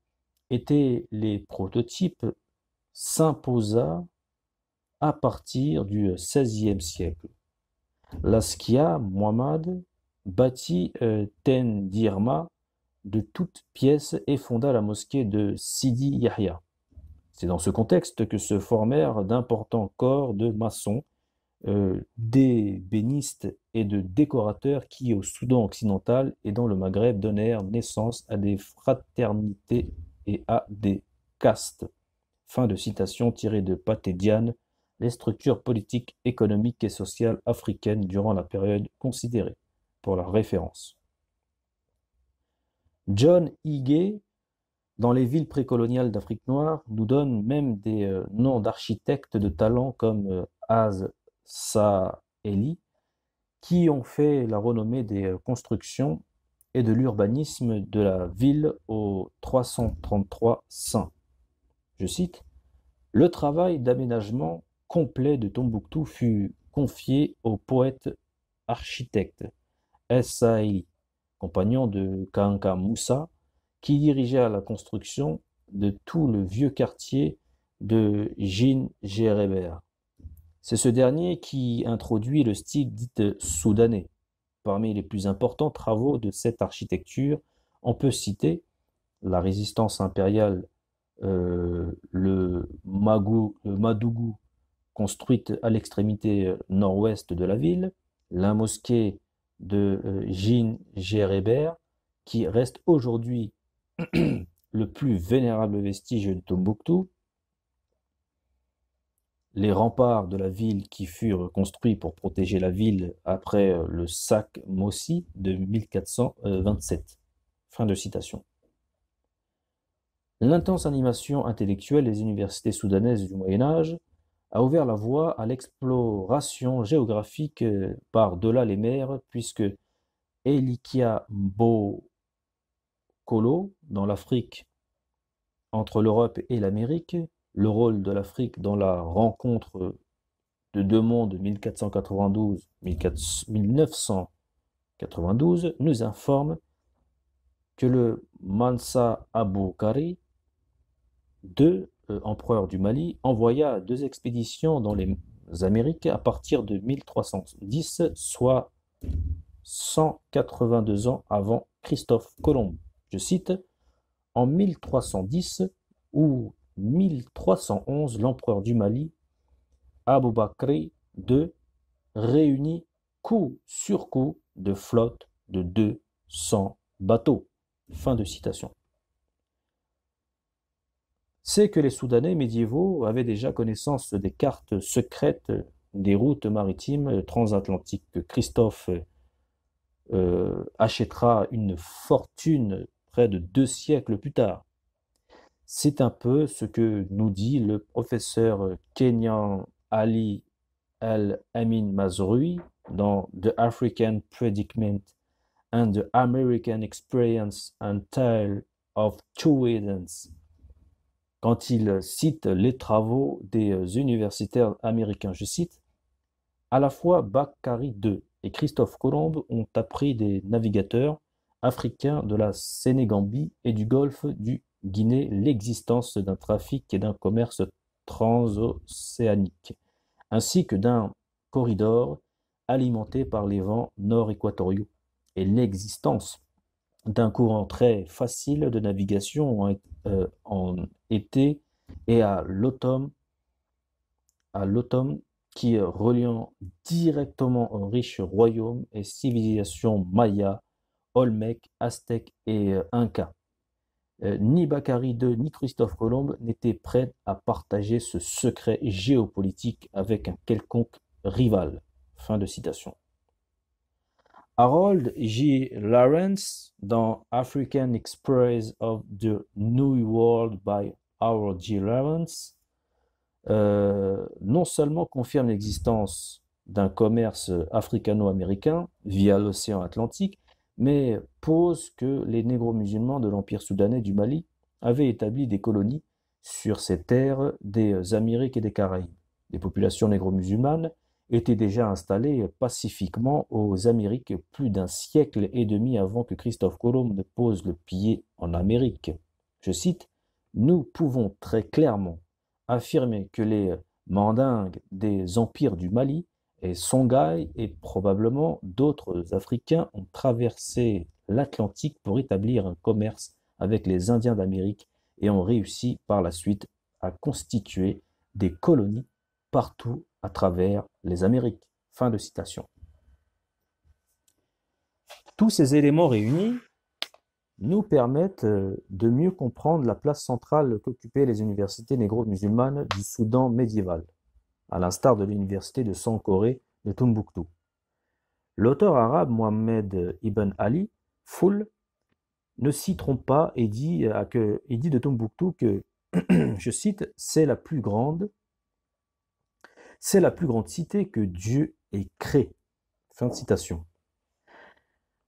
[SPEAKER 1] étaient les prototypes, s'imposa à partir du XVIe siècle. L'Askia Muhammad bâtit Tendirma de toutes pièces et fonda la mosquée de Sidi Yahya. C'est dans ce contexte que se formèrent d'importants corps de maçons, d'ébénistes et de décorateurs qui, au Soudan occidental et dans le Maghreb, donnèrent naissance à des fraternités et à des castes. Fin de citation tirée de Pathé Diane, les structures politiques, économiques et sociales africaines durant la période considérée, pour la référence. John Higey, dans les villes précoloniales d'Afrique noire, nous donne même des noms d'architectes de talent comme Az-Saeli, qui ont fait la renommée des constructions et de l'urbanisme de la ville aux 333 saints. Je cite, « Le travail d'aménagement complet de Tombouctou fut confié au poète architecte Es-Saeli, compagnon de Kanka Moussa, qui dirigea la construction de tout le vieux quartier de Gingereber. C'est ce dernier qui introduit le style dit soudanais. Parmi les plus importants travaux de cette architecture, on peut citer la résistance impériale, le Madougou, construite à l'extrémité nord-ouest de la ville, la mosquée de Gingereber, qui reste aujourd'hui le plus vénérable vestige de Tombouctou, les remparts de la ville qui furent construits pour protéger la ville après le sac Mossi de 1427. Fin de citation. L'intense animation intellectuelle des universités soudanaises du Moyen Âge a ouvert la voie à l'exploration géographique par-delà les mers, puisque Elikia Mbokolo, dans l'Afrique entre l'Europe et l'Amérique, le rôle de l'Afrique dans la rencontre de deux mondes 1492-1992 nous informe que le Mansa Abou Kari, empereur du Mali, envoya deux expéditions dans les Amériques à partir de 1310, soit 182 ans avant Christophe Colomb. Je cite, en 1310 ou 1311, l'empereur du Mali, Aboubakry II, réunit coup sur coup de flottes de 200 bateaux. Fin de citation. C'est que les Soudanais médiévaux avaient déjà connaissance des cartes secrètes des routes maritimes transatlantiques que Christophe achètera une fortune près de 2 siècles plus tard. C'est un peu ce que nous dit le professeur Kenyan Ali El-Amin Mazrui dans The African Predicament and the American Experience and Tale of Two Edens, quand il cite les travaux des universitaires américains. Je cite, à la fois Bakary II et Christophe Colomb ont appris des navigateurs africains de la Sénégambie et du golfe du Guinée l'existence d'un trafic et d'un commerce transocéanique, ainsi que d'un corridor alimenté par les vents nord-équatoriaux, et l'existence d'un courant très facile de navigation en été et à l'automne qui reliant directement aux riches royaumes et civilisations maya, olmèques, aztèques et inca. Ni Bakary II ni Christophe Colomb n'étaient prêts à partager ce secret géopolitique avec un quelconque rival. Fin de citation. Harold J. Lawrence, dans African Explorers of the New World by Harold J. Lawrence, non seulement confirme l'existence d'un commerce africano-américain via l'océan Atlantique, mais pose que les négro-musulmans de l'Empire soudanais du Mali avaient établi des colonies sur ces terres des Amériques et des Caraïbes. Les populations négro-musulmanes étaient déjà installées pacifiquement aux Amériques plus d'un siècle et demi avant que Christophe Colomb ne pose le pied en Amérique. Je cite, « Nous pouvons très clairement affirmer que les mandingues des empires du Mali et Songhai et probablement d'autres Africains ont traversé l'Atlantique pour établir un commerce avec les Indiens d'Amérique et ont réussi par la suite à constituer des colonies partout à travers les Amériques. » Fin de citation. Tous ces éléments réunis nous permettent de mieux comprendre la place centrale qu'occupaient les universités négro-musulmanes du Soudan médiéval, à l'instar de l'université de Sankoré de Tombouctou. L'auteur arabe Mohammed ibn Ali, Foul, ne s'y trompe pas et dit de Tombouctou que, je cite, « c'est la plus grande cité que Dieu ait créée. » Fin de citation.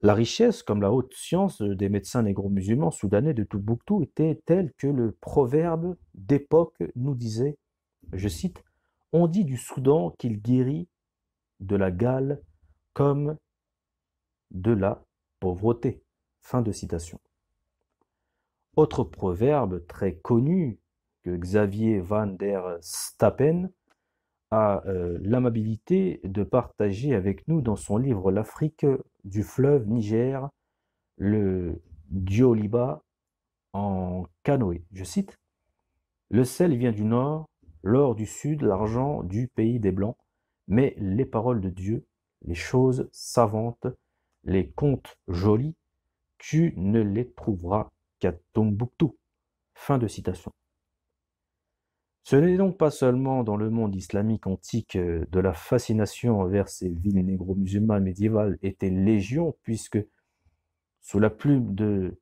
[SPEAKER 1] La richesse, comme la haute science des médecins négro-musulmans soudanais de Tombouctou était telle que le proverbe d'époque nous disait, je cite, « On dit du Soudan qu'il guérit de la gale comme de la pauvreté. » Fin de citation. Autre proverbe très connu que Xavier van der Stappen a l'amabilité de partager avec nous dans son livre L'Afrique du fleuve Niger, le Dioliba en canoë. Je cite, « Le sel vient du nord, l'or du sud, l'argent du pays des Blancs, mais les paroles de Dieu, les choses savantes, les contes jolis, tu ne les trouveras qu'à Tombouctou. » Fin de citation. Ce n'est donc pas seulement dans le monde islamique antique de la fascination envers ces villes négro-musulmanes médiévales était légion, puisque sous la plume de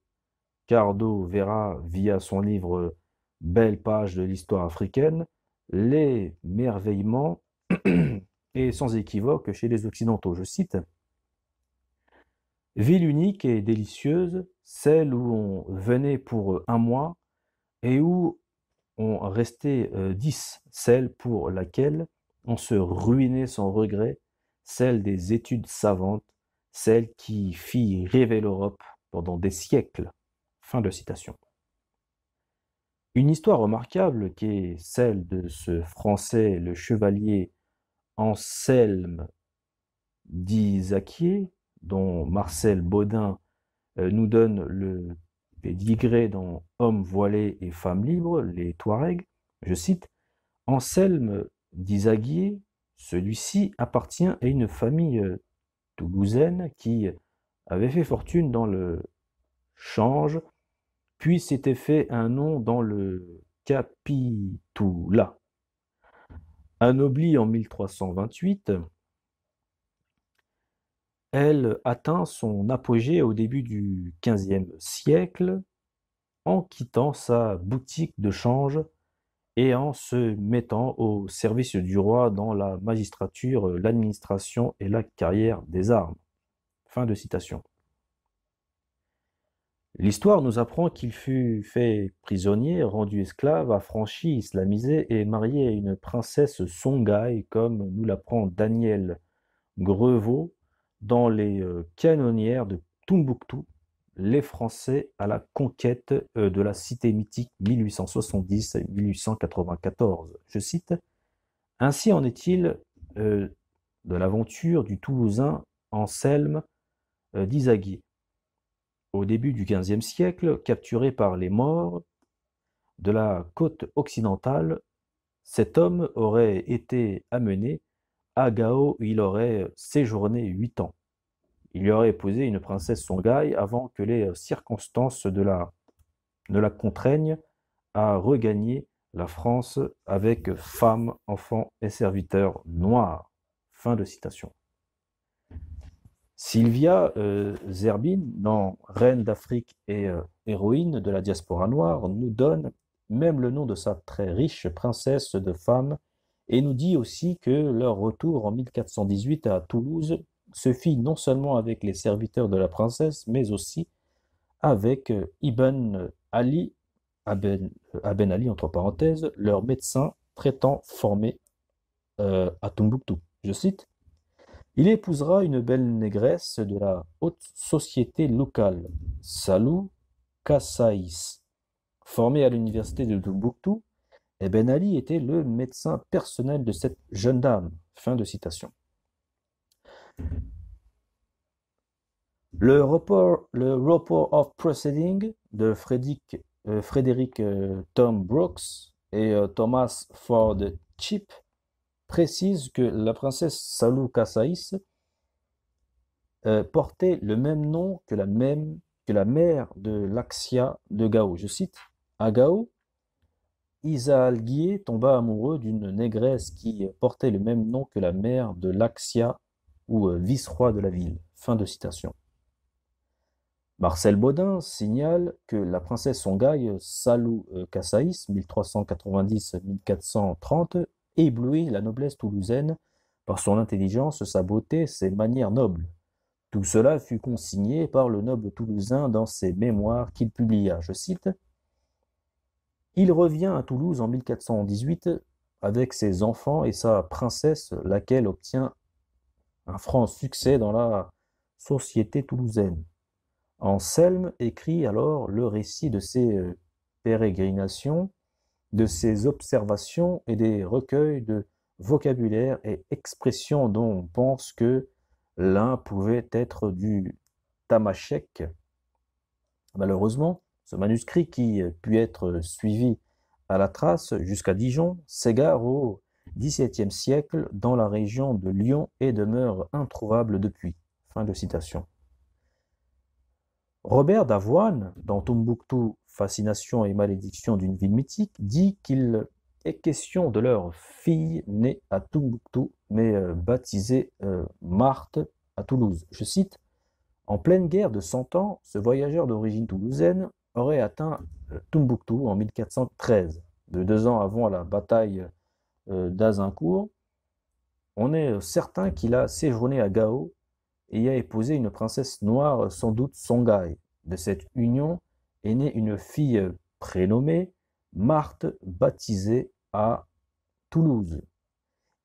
[SPEAKER 1] Cardo Vera, via son livre Belle page de l'histoire africaine, l'émerveillement est sans équivoque chez les Occidentaux. Je cite, « Ville unique et délicieuse, celle où on venait pour un mois et où on restait 10, celle pour laquelle on se ruinait sans regret, celle des études savantes, celle qui fit rêver l'Europe pendant des siècles. » Fin de citation. Une histoire remarquable qui est celle de ce Français, le chevalier Anselme d'Isaquier, dont Marcel Baudin nous donne le pédigré dans Hommes voilés et femmes libres, les Touaregs, je cite, Anselme d'Izaguier, celui-ci appartient à une famille toulousaine qui avait fait fortune dans le change, puis s'était fait un nom dans le capitoulat. Anoblie en 1328, elle atteint son apogée au début du XVe siècle en quittant sa boutique de change et en se mettant au service du roi dans la magistrature, l'administration et la carrière des armes. Fin de citation. L'histoire nous apprend qu'il fut fait prisonnier, rendu esclave, affranchi, islamisé et marié à une princesse Songhai, comme nous l'apprend Daniel Grevaux dans les canonnières de Tombouctou, les Français à la conquête de la cité mythique 1870-1894. Je cite, ainsi en est-il de l'aventure du Toulousain Anselme d'Izaguier. Au début du XVe siècle, capturé par les Maures de la côte occidentale, cet homme aurait été amené à Gao où il aurait séjourné 8 ans. Il y aurait épousé une princesse Songhai avant que les circonstances ne la contraignent à regagner la France avec femmes, enfants et serviteurs noirs. Fin de citation. Sylvia Zerbin, dans Reine d'Afrique et héroïne de la diaspora noire, nous donne même le nom de sa très riche princesse de femme et nous dit aussi que leur retour en 1418 à Toulouse se fit non seulement avec les serviteurs de la princesse, mais aussi avec Ibn Ali, Aben Ali, entre parenthèses, leur médecin traitant formé à Tombouctou. Je cite, il épousera une belle négresse de la haute société locale, Salou Kassaïs. Formé à l'université de Tombouctou, et Ben Ali était le médecin personnel de cette jeune dame. Fin de citation. Le report of proceeding de Frédéric Tom Brooks et Thomas Ford Chip précise que la princesse Salou Kassaïs portait le même nom que la mère de l'Axia de Gao. Je cite, à Gao, Isa Alguier tomba amoureux d'une négresse qui portait le même nom que la mère de l'Axia ou vice-roi de la ville. Fin de citation. Marcel Baudin signale que la princesse Songhai Salou Kassaïs, 1390-1430, éblouit la noblesse toulousaine par son intelligence, sa beauté, ses manières nobles. Tout cela fut consigné par le noble toulousain dans ses mémoires qu'il publia. Je cite, il revient à Toulouse en 1418 avec ses enfants et sa princesse, laquelle obtient un franc succès dans la société toulousaine. Anselme écrit alors le récit de ses pérégrinations, de ses observations et des recueils de vocabulaire et expressions dont on pense que l'un pouvait être du tamashek. Malheureusement, ce manuscrit qui put être suivi à la trace jusqu'à Dijon s'égare au XVIIe siècle dans la région de Lyon et demeure introuvable depuis. Fin de citation. Robert d'Avoine, dans Tombouctou, Fascination et malédiction d'une ville mythique, dit qu'il est question de leur fille née à Tombouctou, mais baptisée Marthe à Toulouse. Je cite, en pleine guerre de 100 ans, ce voyageur d'origine toulousaine aurait atteint Tombouctou en 1413, de 2 ans avant la bataille d'Azincourt. On est certain qu'il a séjourné à Gao et y a épousé une princesse noire, sans doute Songhai. De cette union est née une fille prénommée Marthe, baptisée à Toulouse.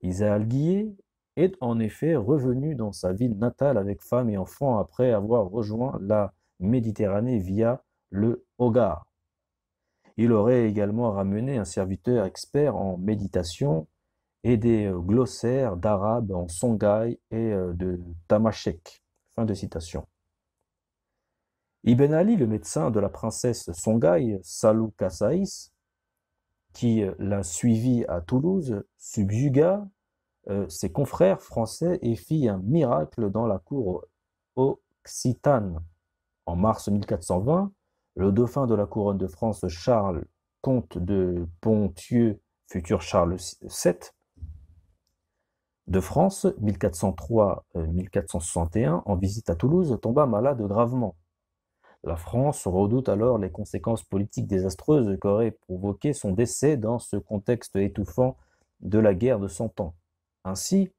[SPEAKER 1] Isa Alguier est en effet revenu dans sa ville natale avec femme et enfants après avoir rejoint la Méditerranée via le Hogar. Il aurait également ramené un serviteur expert en méditation et des glossaires d'arabe en songhai et de tamashek. Fin de citation. Ibn Ali, le médecin de la princesse Songhai, Salou Kassaïs, qui l'a suivi à Toulouse, subjugua ses confrères français et fit un miracle dans la cour occitane. En mars 1420, le dauphin de la couronne de France, Charles, comte de Ponthieu, futur Charles VII, de France, 1403-1461, en visite à Toulouse, tomba malade gravement. La France redoute alors les conséquences politiques désastreuses qu'aurait provoqué son décès dans ce contexte étouffant de la guerre de Cent Ans. Ainsi,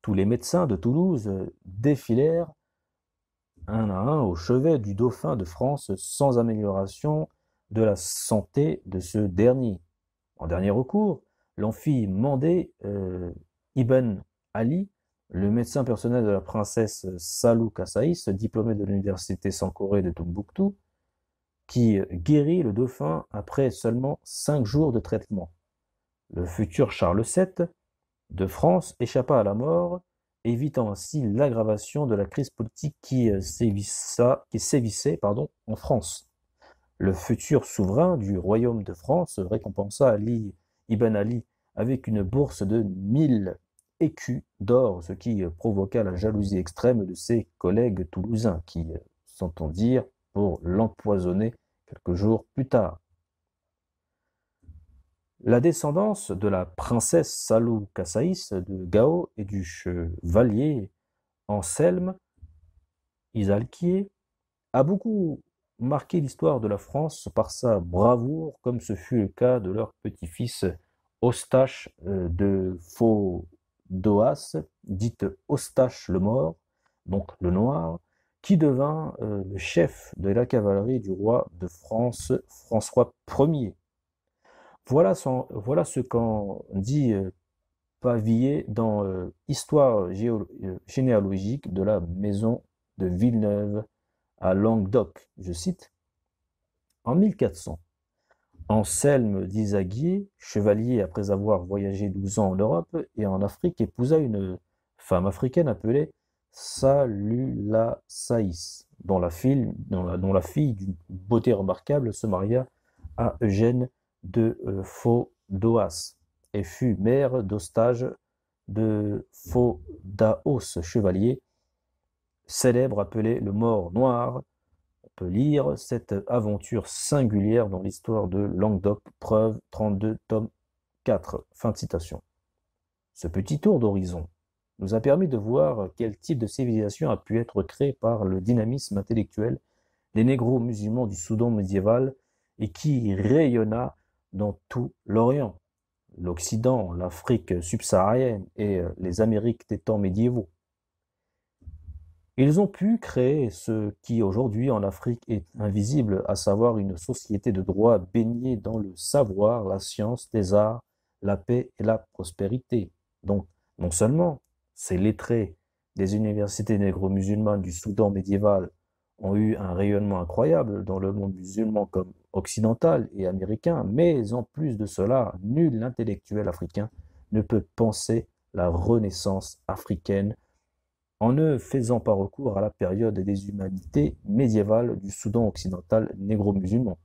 [SPEAKER 1] tous les médecins de Toulouse défilèrent un à un au chevet du dauphin de France sans amélioration de la santé de ce dernier. En dernier recours, l'on fit mander Ibn Ali, le médecin personnel de la princesse Salou Kassaïs, diplômé de l'université Sankoré de Tombouctou, qui guérit le dauphin après seulement 5 jours de traitement. Le futur Charles VII de France échappa à la mort, évitant ainsi l'aggravation de la crise politique qui sévissait en France. Le futur souverain du royaume de France récompensa Ali Ibn Ali avec une bourse de 1000 écus d'or, ce qui provoqua la jalousie extrême de ses collègues toulousains qui s'entendirent pour l'empoisonner quelques jours plus tard. La descendance de la princesse Salou Kassaïs de Gao et du chevalier Anselme Isalquier a beaucoup marqué l'histoire de la France par sa bravoure, comme ce fut le cas de leur petit-fils Eustache de Faudoas, dite Eustache le Mort, donc le Noir, qui devint le chef de la cavalerie du roi de France, François Ier. Voilà ce qu'en dit Pavillier dans Histoire généalogique de la maison de Villeneuve à Languedoc. Je cite: En 1400, Anselme d'Izaguier, chevalier après avoir voyagé 12 ans en Europe et en Afrique, épousa une femme africaine appelée Salula Saïs, dont la fille d'une beauté remarquable se maria à Eugène de Faudoas et fut mère d'Eustache de Faudaos, chevalier célèbre appelé le Mort Noir. On peut lire cette aventure singulière dans l'histoire de Languedoc, preuve 32, tome 4. Fin de citation. Ce petit tour d'horizon nous a permis de voir quel type de civilisation a pu être créé par le dynamisme intellectuel des négros musulmans du Soudan médiéval et qui rayonna dans tout l'Orient, l'Occident, l'Afrique subsaharienne et les Amériques des temps médiévaux. Ils ont pu créer ce qui aujourd'hui en Afrique est invisible, à savoir une société de droit baignée dans le savoir, la science, les arts, la paix et la prospérité. Donc, non seulement ces lettrés des universités négro-musulmanes du Soudan médiéval ont eu un rayonnement incroyable dans le monde musulman comme occidental et américain, mais en plus de cela, nul intellectuel africain ne peut penser la renaissance africaine en ne faisant pas recours à la période des humanités médiévales du Soudan occidental négro-musulman.